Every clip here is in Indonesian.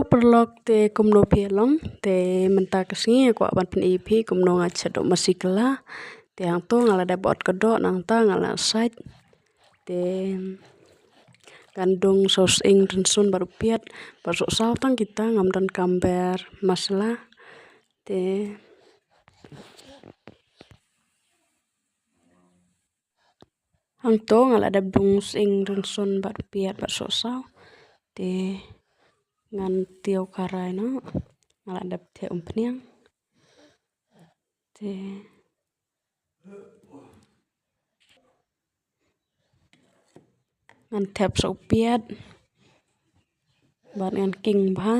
perlok te kumno pelong te mentak kesini aku aban pen ipi kumno ngacet do masi kylla te hang to ngala da bot kedok nang ta ngala sait te gandung saus ing rensun baru piat baru sau tang kita ngam dan kamber masala te hang to ngala da dung ing rensun baru piat baru sau te ngan tiau karai no ngala da te umpniang te ngan tep sau piat ban ngan king ba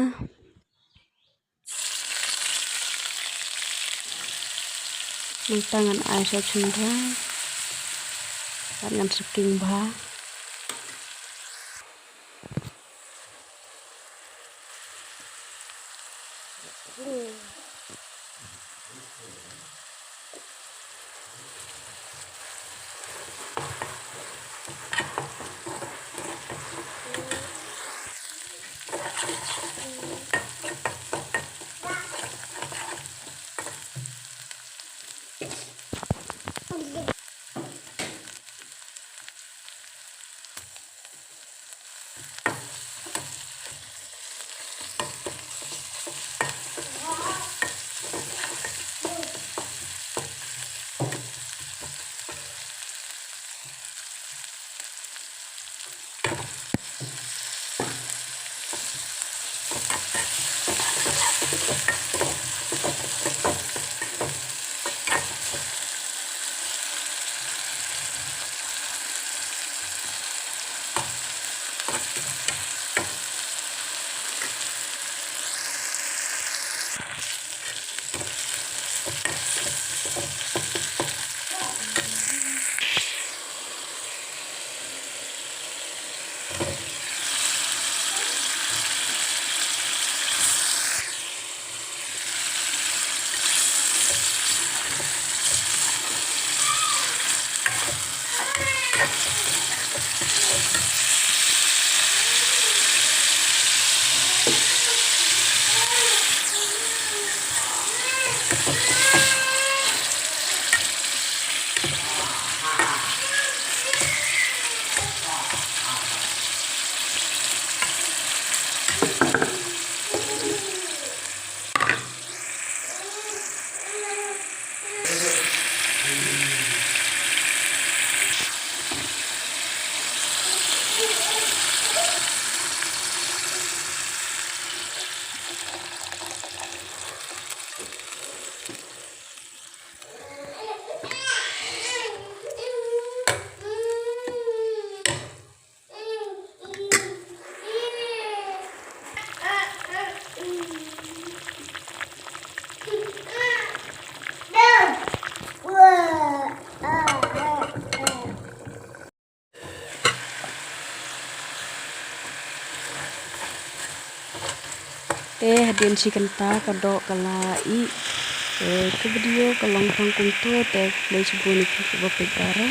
nang tangan ai sa cundra ban ngan seking ba hadian si kenta kadok kalai ke video kalong tang kunto te play sebuni ke bapegara